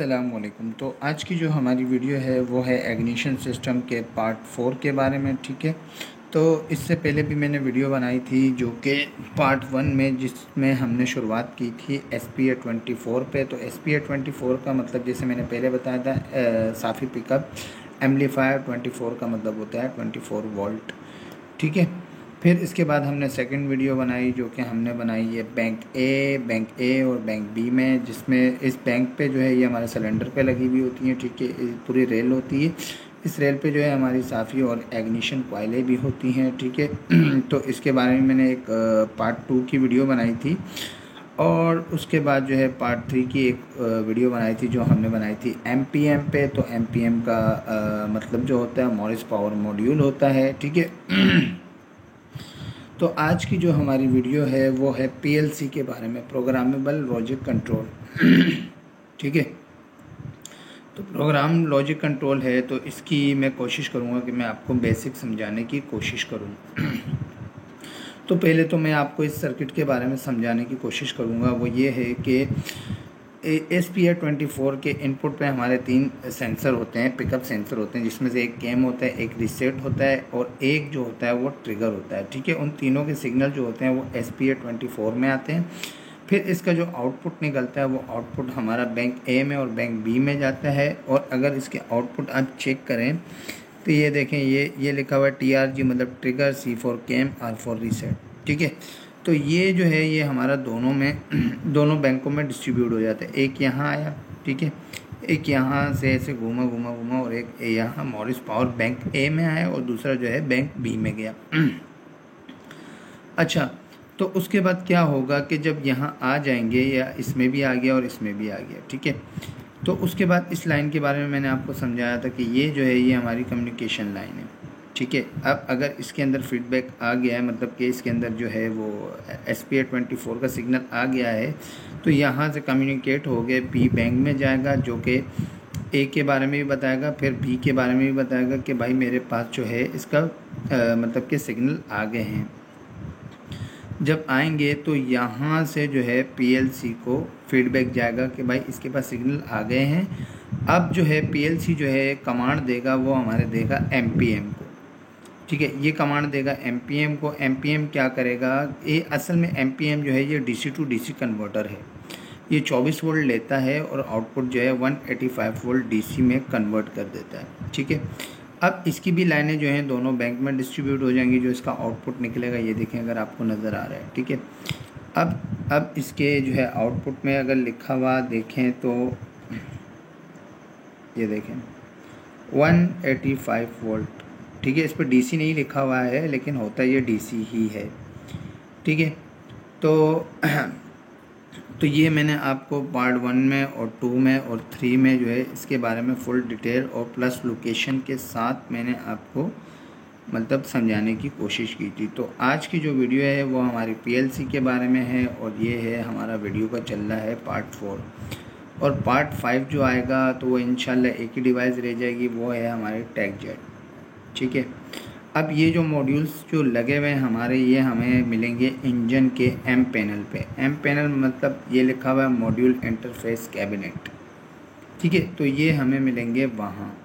अस्सलामुअलैकुम। तो आज की जो हमारी वीडियो है वो है इग्निशन सिस्टम के पार्ट 4 के बारे में। ठीक है, तो इससे पहले भी मैंने वीडियो बनाई थी जो कि पार्ट 1 में, जिसमें हमने शुरुआत की थी SP24 पे। तो SP24 का मतलब जैसे मैंने पहले बताया था, साफ़ी पिकअप एम्पलीफायर 24 का मतलब होता है 24 वोल्ट। ठीक है, फिर इसके बाद हमने सेकंड वीडियो बनाई जो कि हमने बनाई है बैंक ए और बैंक बी में, जिसमें इस बैंक पे जो है ये हमारे सिलेंडर पे लगी हुई होती हैं। ठीक है, पूरी रेल होती है। इस रेल पे जो है हमारी साफ़ी और इग्निशन कॉइलें भी होती हैं। ठीक है, तो इसके बारे में मैंने एक पार्ट 2 की वीडियो बनाई थी, और उसके बाद जो है पार्ट 3 की एक वीडियो बनाई थी जो हमने बनाई थी MPM पे। तो MPM का मतलब जो होता है मॉरिस पावर मॉड्यूल होता है। ठीक है, तो आज की जो हमारी वीडियो है वो है PLC के बारे में, प्रोग्रामेबल लॉजिक कंट्रोल। ठीक है, तो प्रोग्राम लॉजिक कंट्रोल है, तो इसकी मैं कोशिश करूँगा कि मैं आपको बेसिक समझाने की कोशिश करूँ। तो पहले तो मैं आपको इस सर्किट के बारे में समझाने की कोशिश करूँगा। वो ये है कि SP24 के इनपुट पे हमारे 3 सेंसर होते हैं, पिकअप सेंसर होते हैं, जिसमें से एक कैम होता है, एक रीसेट होता है और एक जो होता है वो ट्रिगर होता है। ठीक है, उन तीनों के सिग्नल जो होते हैं वो SP24 में आते हैं। फिर इसका जो आउटपुट निकलता है वो आउटपुट हमारा बैंक ए में और बैंक बी में जाता है। और अगर इसके आउटपुट आप चेक करें तो ये देखें, ये लिखा हुआ है TRG मतलब trigger, C for cam, R for reset. ठीक है, तो ये जो है ये हमारा दोनों में दोनों बैंकों में डिस्ट्रीब्यूट हो जाता है। एक यहाँ आया, ठीक है, एक यहाँ से ऐसे घूमा और एक यहाँ मॉरिस पावर बैंक ए में आया और दूसरा जो है बैंक बी में गया। अच्छा, तो उसके बाद क्या होगा कि जब यहाँ आ जाएंगे, या इसमें भी आ गया और इसमें भी आ गया। ठीक है, तो उसके बाद इस लाइन के बारे में मैंने आपको समझाया था कि ये जो है ये हमारी कम्युनिकेशन लाइन है। ठीक है, अब अगर इसके अंदर फीडबैक आ गया है, मतलब कि इसके अंदर जो है वो SP24 का सिग्नल आ गया है, तो यहाँ से कम्युनिकेट हो गए बी बैंक में जाएगा, जो कि ए के बारे में भी बताएगा, फिर बी के बारे में भी बताएगा कि भाई मेरे पास जो है इसका मतलब कि सिग्नल आ गए हैं। जब आएंगे तो यहाँ से जो है PLC को फीडबैक जाएगा कि भाई इसके पास सिग्नल आ गए हैं। अब जो है PLC जो है कमांड देगा, वो हमारे देगा MPM को। ठीक है, ये कमांड देगा MPM को। MPM क्या करेगा, ये असल में MPM जो है ये DC टू DC कन्वर्टर है। ये 24 वोल्ट लेता है और आउटपुट जो है 185 वोल्ट DC में कन्वर्ट कर देता है। ठीक है, अब इसकी भी लाइनें जो हैं दोनों बैंक में डिस्ट्रीब्यूट हो जाएंगी। जो इसका आउटपुट निकलेगा ये देखें, अगर आपको नज़र आ रहा है। ठीक है, अब इसके जो है आउटपुट में अगर लिखा हुआ देखें तो ये देखें 185 वोल्ट। ठीक है, इस पर DC नहीं लिखा हुआ है, लेकिन होता ये DC ही है। ठीक है, तो ये मैंने आपको पार्ट 1 में और 2 में और 3 में जो है इसके बारे में फुल डिटेल और प्लस लोकेशन के साथ मैंने आपको मतलब समझाने की कोशिश की थी। तो आज की जो वीडियो है वो हमारी PLC के बारे में है, और ये है हमारा वीडियो का चल रहा है पार्ट 4। और पार्ट 5 जो आएगा तो वो इंशाल्लाह एक ही डिवाइस रह जाएगी, वो है हमारे TechJet। ठीक है, अब ये जो मॉड्यूल्स जो लगे हुए हैं हमारे, ये हमें मिलेंगे इंजन के M पैनल पे। M पैनल मतलब ये लिखा हुआ है मॉड्यूल इंटरफेस कैबिनेट। ठीक है, तो ये हमें मिलेंगे वहाँ।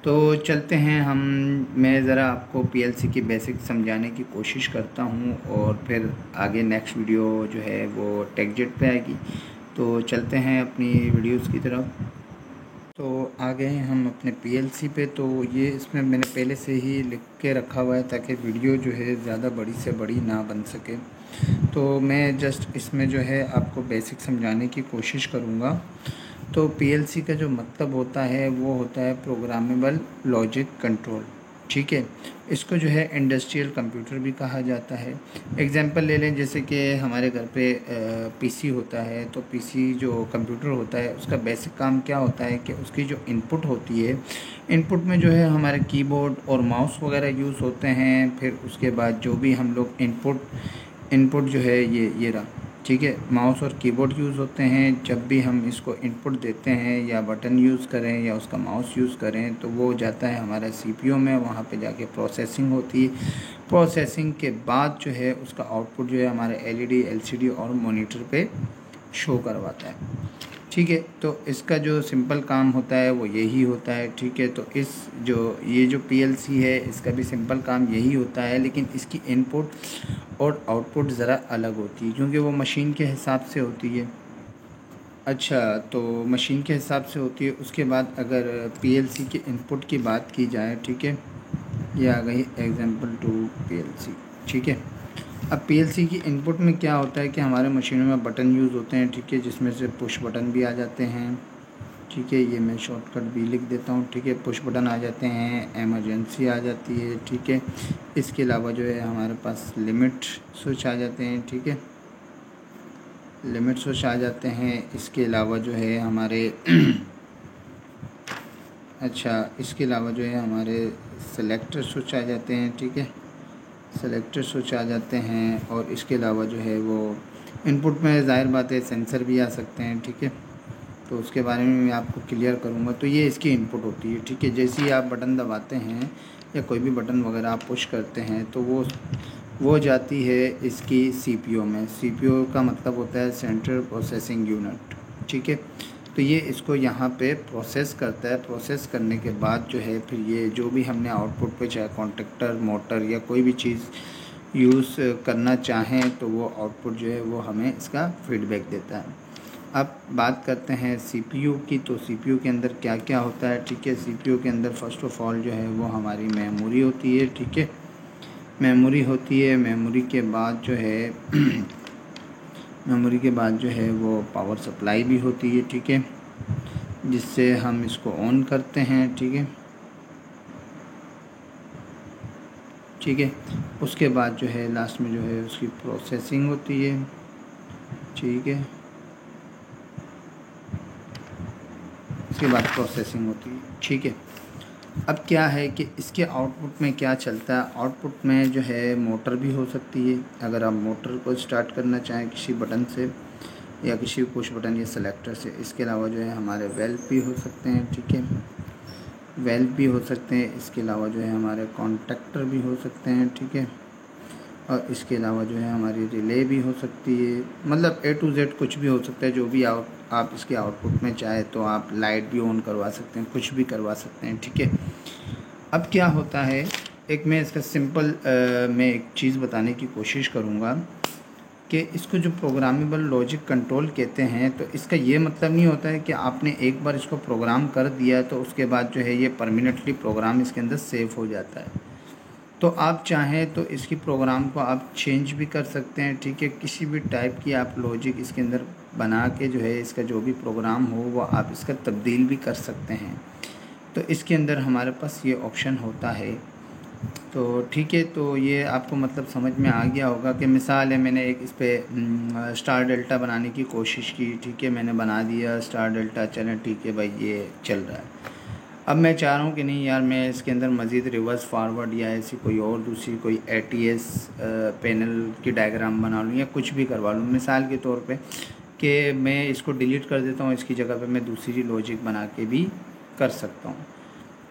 तो चलते हैं मैं ज़रा आपको PLC की बेसिक समझाने की कोशिश करता हूँ, और फिर आगे नेक्स्ट वीडियो जो है वो TechJet पे आएगी। तो चलते हैं अपनी वीडियोस की तरफ। तो आ गए हैं हम अपने PLC पे। तो ये इसमें मैंने पहले से ही लिख के रखा हुआ है ताकि वीडियो जो है ज़्यादा बड़ी से बड़ी ना बन सके। तो मैं जस्ट इसमें जो है आपको बेसिक समझाने की कोशिश करूँगा। तो PLC का जो मतलब होता है वो होता है प्रोग्रामेबल लॉजिक कंट्रोल। ठीक है, इसको जो है इंडस्ट्रियल कंप्यूटर भी कहा जाता है। एग्जांपल ले लें, जैसे कि हमारे घर पे PC होता है, तो PC जो कंप्यूटर होता है उसका बेसिक काम क्या होता है कि उसकी जो इनपुट होती है, इनपुट में जो है हमारे कीबोर्ड और माउस वगैरह यूज़ होते हैं। फिर उसके बाद जो भी हम लोग इनपुट जो है ये रहा। ठीक है, माउस और कीबोर्ड यूज़ होते हैं। जब भी हम इसको इनपुट देते हैं, या बटन यूज़ करें या उसका माउस यूज़ करें, तो वो जाता है हमारा CPU में, वहाँ पे जाके प्रोसेसिंग होती है। प्रोसेसिंग के बाद जो है उसका आउटपुट जो है हमारे LED LCD और मॉनिटर पे शो करवाता है। ठीक है। तो इसका जो सिंपल काम होता है वो यही होता है, ठीक है। तो ये जो पीएलसी है इसका भी सिंपल काम यही होता है, लेकिन इसकी इनपुट और आउटपुट ज़रा अलग होती है क्योंकि वो मशीन के हिसाब से होती है। अच्छा, तो मशीन के हिसाब से होती है। उसके बाद अगर पीएलसी के इनपुट की बात की जाए, ठीक है, ये आ गई एग्जांपल टू पीएलसी, ठीक है। अब पीएलसी की इनपुट में क्या होता है कि हमारे मशीनों में बटन यूज़ होते हैं, ठीक है, जिसमें से पुश बटन भी आ जाते हैं, ठीक है। ये मैं शॉर्टकट भी लिख देता हूँ, ठीक है। पुश बटन आ जाते हैं, इमरजेंसी आ जाती है, ठीक है। इसके अलावा जो है हमारे पास लिमिट स्विच आ जाते हैं, ठीक है, लिमिट स्विच आ जाते हैं। इसके अलावा जो है हमारे अच्छा, इसके अलावा जो है हमारे सेलेक्टर स्विच आ जाते हैं, ठीक है, सेलेक्टर स्विच आ जाते हैं। और इसके अलावा जो है वो इनपुट में ज़ाहिर बात है सेंसर भी आ सकते हैं, ठीक है। तो उसके बारे में मैं आपको क्लियर करूँगा। तो ये इसकी इनपुट होती है, ठीक है। जैसे ही आप बटन दबाते हैं या कोई भी बटन वगैरह आप पुश करते हैं तो वो जाती है इसकी सीपीयू में। सीपीयू का मतलब होता है सेंट्रल प्रोसेसिंग यूनिट, ठीक है। तो ये इसको यहाँ पे प्रोसेस करता है। प्रोसेस करने के बाद जो है फिर ये जो भी हमने आउटपुट पे चाहे कॉन्टेक्टर, मोटर या कोई भी चीज़ यूज़ करना चाहें तो वो आउटपुट जो है वो हमें इसका फीडबैक देता है। अब बात करते हैं सीपीयू की। तो सीपीयू के अंदर क्या क्या होता है, ठीक है। सीपीयू के अंदर फ़र्स्ट ऑफ़ ऑल जो है वो हमारी मेमोरी होती है, ठीक है, मेमोरी होती है। मेमोरी के बाद जो है मेमोरी के बाद जो है वो पावर सप्लाई भी होती है, ठीक है, जिससे हम इसको ऑन करते हैं, ठीक है, ठीक है। उसके बाद जो है लास्ट में जो है उसकी प्रोसेसिंग होती है, ठीक है, उसके बाद प्रोसेसिंग होती है, ठीक है। अब क्या है कि इसके आउटपुट में क्या चलता है। आउटपुट में जो है मोटर भी हो सकती है, अगर आप मोटर को स्टार्ट करना चाहें किसी बटन से या किसी पुश बटन या सेलेक्टर से। इसके अलावा जो है हमारे वेल्व भी हो सकते हैं, ठीक है, वेल्व भी हो सकते हैं। इसके अलावा जो है हमारे कॉन्टेक्टर भी हो सकते हैं, ठीक है, और इसके अलावा जो है हमारी रिले भी हो सकती है। मतलब A to Z कुछ भी हो सकता है। जो भी आप इसके आउटपुट में चाहे तो आप लाइट भी ऑन करवा सकते हैं, कुछ भी करवा सकते हैं, ठीक है। अब क्या होता है, एक मैं इसका सिंपल मैं एक चीज़ बताने की कोशिश करूँगा कि इसको जो प्रोग्रामेबल लॉजिक कंट्रोल कहते हैं, तो इसका ये मतलब नहीं होता है कि आपने एक बार इसको प्रोग्राम कर दिया तो उसके बाद जो है ये परमानेंटली प्रोग्राम इसके अंदर सेव हो जाता है। तो आप चाहें तो इसकी प्रोग्राम को आप चेंज भी कर सकते हैं, ठीक है। किसी भी टाइप की आप लॉजिक इसके अंदर बना के जो है इसका जो भी प्रोग्राम हो वो आप इसका तब्दील भी कर सकते हैं। तो इसके अंदर हमारे पास ये ऑप्शन होता है। तो ठीक है, तो ये आपको मतलब समझ में आ गया होगा कि मिसाल है मैंने एक इस पर स्टार डेल्टा बनाने की कोशिश की, ठीक है, मैंने बना दिया स्टार डेल्टा, चलें ठीक है भाई ये चल रहा है। अब मैं चाह रहा हूँ कि नहीं यार मैं इसके अंदर मज़ीद रिवर्स फारवर्ड या ऐसी कोई और दूसरी कोई ATS पैनल की डायग्राम बना लूँ या कुछ भी करवा लूँ। मिसाल के तौर पे कि मैं इसको डिलीट कर देता हूँ, इसकी जगह पे मैं दूसरी लॉजिक बना के भी कर सकता हूँ।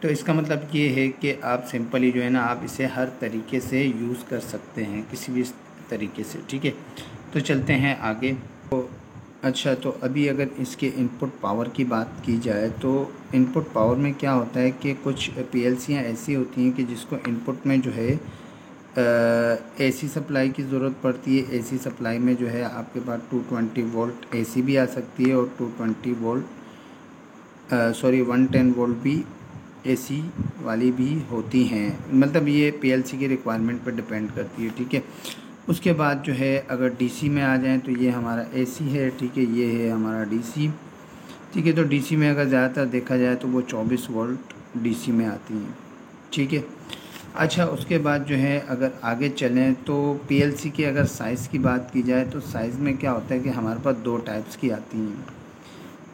तो इसका मतलब ये है कि आप सिंपली जो है ना आप इसे हर तरीके से यूज़ कर सकते हैं, किसी भी तरीके से, ठीक है। तो चलते हैं आगे। तो अच्छा, तो अभी अगर इसके इनपुट पावर की बात की जाए तो इनपुट पावर में क्या होता है कि कुछ पीएलसियाँ ऐसी होती हैं कि जिसको इनपुट में जो है AC सप्लाई की ज़रूरत पड़ती है। AC सप्लाई में जो है आपके पास 220 वोल्ट AC भी आ सकती है और 110 वोल्ट भी AC वाली भी होती हैं। मतलब ये पीएलसी की रिक्वायरमेंट पर डिपेंड करती है, ठीक है। उसके बाद जो है अगर DC में आ जाएं तो ये हमारा AC है, ठीक है, ये है हमारा DC, ठीक है। तो DC में अगर ज़्यादातर देखा जाए तो वो 24 वोल्ट DC में आती हैं, ठीक है। अच्छा, उसके बाद जो है अगर आगे चलें तो पीएलसी की अगर साइज़ की बात की जाए तो साइज़ में क्या होता है कि हमारे पास दो टाइप्स की आती हैं।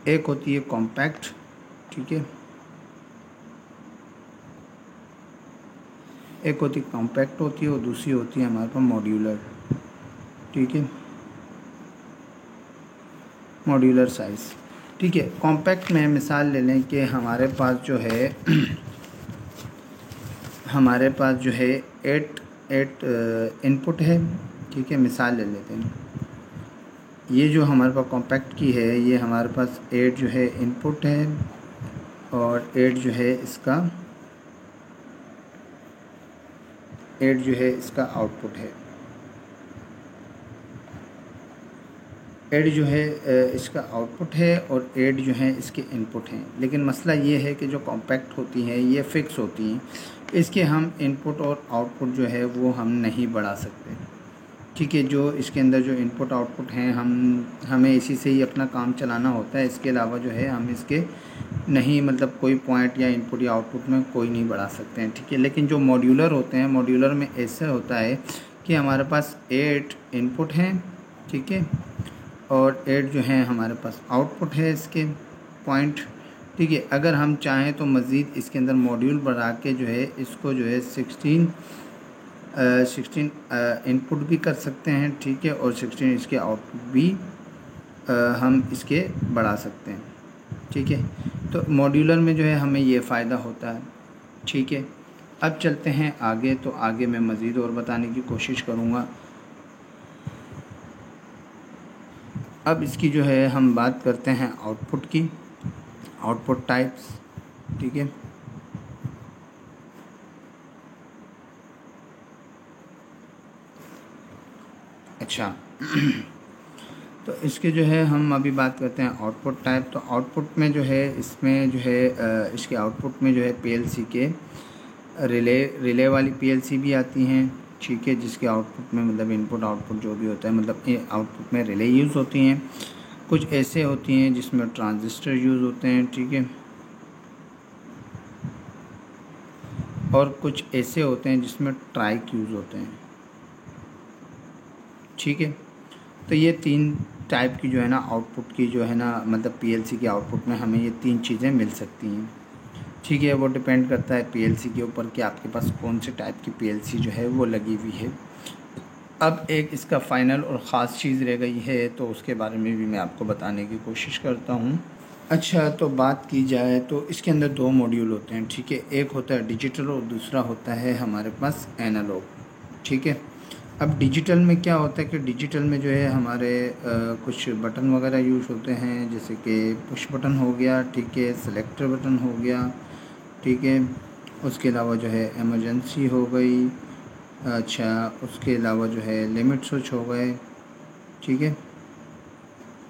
एक होती है कॉम्पैक्ट, ठीक है, एक होती कॉम्पैक्ट होती है और दूसरी होती है हमारे पास मॉड्यूलर, ठीक है, मॉड्यूलर साइज़, ठीक है। कॉम्पैक्ट में मिसाल ले लें कि हमारे पास जो है 8 इनपुट है, ठीक है, मिसाल ले लेते हैं ये जो हमारे पास कॉम्पैक्ट की है, ये हमारे पास 8 जो है इनपुट है और 8 जो है इसका आउटपुट है। 8 जो है इसका आउटपुट है और 8 जो है इसके इनपुट हैं। लेकिन मसला ये है कि जो कॉम्पैक्ट होती हैं ये फ़िक्स होती हैं, इसके हम इनपुट और आउटपुट जो है वो हम नहीं बढ़ा सकते। ठीक है, जो इसके अंदर जो इनपुट आउटपुट हैं हमें इसी से ही अपना काम चलाना होता है। इसके अलावा जो है हम इसके नहीं मतलब कोई पॉइंट या इनपुट या आउटपुट में कोई नहीं बढ़ा सकते हैं। ठीक है, लेकिन जो मॉड्यूलर होते हैं, मॉड्यूलर में ऐसा होता है कि हमारे पास 8 इनपुट हैं, ठीक है, और 8 जो है हमारे पास आउटपुट है इसके पॉइंट। ठीक है, अगर हम चाहें तो मज़ीद इसके अंदर मॉड्यूल बढ़ा के जो है इसको जो है 16 इनपुट भी कर सकते हैं। ठीक है, और 16 इसके आउटपुट भी हम इसके बढ़ा सकते हैं। ठीक है, तो मॉड्यूलर में जो है हमें ये फ़ायदा होता है। ठीक है, अब चलते हैं आगे, तो आगे मैं मज़ीद और बताने की कोशिश करूँगा। अब इसकी जो है हम बात करते हैं आउटपुट की, आउटपुट टाइप्स। ठीक है, अच्छा तो इसके जो है हम अभी बात करते हैं आउटपुट टाइप। तो आउटपुट में जो है इसमें जो है इसके आउटपुट में जो है पीएलसी के रिले वाली पीएलसी भी आती हैं। ठीक है, जिसके आउटपुट में मतलब इनपुट आउटपुट जो भी होता है, मतलब आउटपुट में रिले यूज़ होती हैं। कुछ ऐसे होती हैं जिसमें ट्रांजिस्टर यूज़ होते हैं। ठीक है, और कुछ ऐसे होते हैं जिसमें ट्राइक यूज़ होते हैं। ठीक है, तो ये 3 टाइप की जो है ना आउटपुट की जो है ना मतलब पीएलसी के आउटपुट में हमें ये 3 चीज़ें मिल सकती हैं। ठीक है, वो डिपेंड करता है पीएलसी के ऊपर कि आपके पास कौन से टाइप की पीएलसी जो है वो लगी हुई है। अब एक इसका फ़ाइनल और ख़ास चीज़ रह गई है, तो उसके बारे में भी मैं आपको बताने की कोशिश करता हूँ। अच्छा, तो बात की जाए तो इसके अंदर 2 मॉड्यूल होते हैं। ठीक है, एक होता है डिजिटल और दूसरा होता है हमारे पास एनालॉग। ठीक है, अब डिजिटल में क्या होता है कि डिजिटल में जो है हमारे कुछ बटन वगैरह यूज़ होते हैं, जैसे कि पुश बटन हो गया, ठीक है, सेलेक्टर बटन हो गया, ठीक है, उसके अलावा जो है इमरजेंसी हो गई। अच्छा, उसके अलावा जो है लिमिट स्विच हो गए। ठीक है,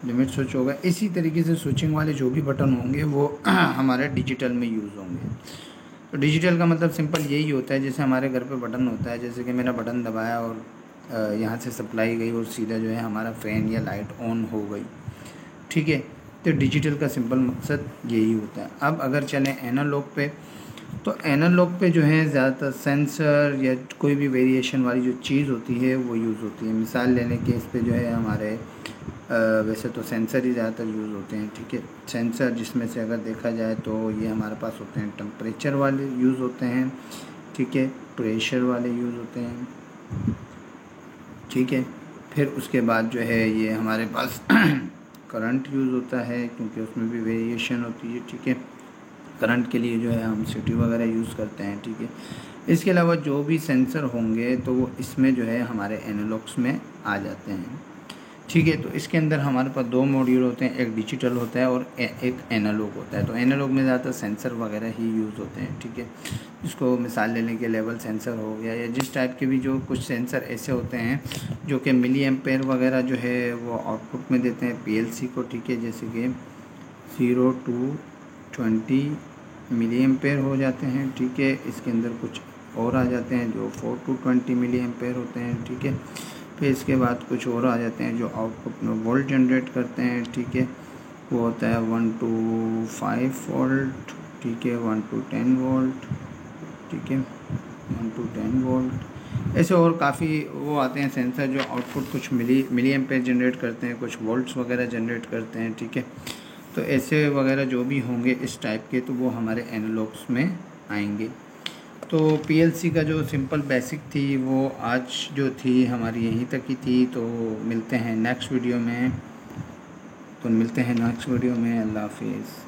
लिमिट स्विच हो गए। इसी तरीके से स्विचिंग वाले जो भी बटन होंगे वो हमारे डिजिटल में यूज़ होंगे। तो डिजिटल का मतलब सिंपल यही होता है, जैसे हमारे घर पे बटन होता है, जैसे कि मैंने बटन दबाया और यहाँ से सप्लाई गई और सीधा जो है हमारा फ़ैन या लाइट ऑन हो गई। ठीक है, तो डिजिटल का सिंपल मकसद यही होता है। अब अगर चलें एनालॉग पे, तो एनालॉग पे जो है ज़्यादातर सेंसर या कोई भी वेरिएशन वाली जो चीज़ होती है वो यूज़ होती है। मिसाल लेने के इस पे जो है हमारे वैसे तो सेंसर ही ज़्यादातर यूज़ होते हैं। ठीक है, सेंसर जिसमें से अगर देखा जाए तो ये हमारे पास होते हैं टेम्परेचर वाले यूज़ होते हैं। ठीक है, प्रेशर वाले यूज़ होते हैं। ठीक है, फिर उसके बाद जो है ये हमारे पास करंट यूज़ होता है, क्योंकि उसमें भी वेरिएशन होती है। ठीक है, करंट के लिए जो है हम सिटी वगैरह यूज़ करते हैं। ठीक है, इसके अलावा जो भी सेंसर होंगे तो वो इसमें जो है हमारे एनालॉग्स में आ जाते हैं। ठीक है, तो इसके अंदर हमारे पास 2 मॉड्यूल होते हैं, एक डिजिटल होता है और एक एनालॉग होता है। तो एनालॉग में ज़्यादातर सेंसर वगैरह ही यूज़ होते हैं। ठीक है, इसको मिसाल लेने के लेवल सेंसर हो गया, या जिस टाइप के भी जो कुछ सेंसर ऐसे होते हैं जो कि मिली एम्पेयर वगैरह जो है वो आउटपुट में देते हैं पीएलसी को। ठीक है, जैसे कि 0 to 20 मिली एम्पेयर हो जाते हैं। ठीक है, इसके अंदर कुछ और आ जाते हैं जो 4 to 20 मिली एम्पेयर होते हैं। ठीक है, फिर इसके बाद कुछ और आ जाते हैं जो आउटपुट में वोल्ट जनरेट करते हैं। ठीक है, वो होता है 1 to 5 वोल्ट। ठीक है, 1 to 10 वोल्ट। ठीक है, 1 to 10 वोल्ट। ऐसे और काफ़ी वो आते हैं सेंसर जो आउटपुट कुछ मिली एम्पेयर जनरेट करते हैं, कुछ वोल्ट्स वगैरह जनरेट करते हैं। ठीक है, तो ऐसे वगैरह जो भी होंगे इस टाइप के, तो वो हमारे एनालॉग्स में आएंगे। तो पीएलसी का जो सिंपल बेसिक थी वो आज जो थी हमारी यहीं तक ही थी। तो मिलते हैं नेक्स्ट वीडियो में। अल्लाह हाफिज़।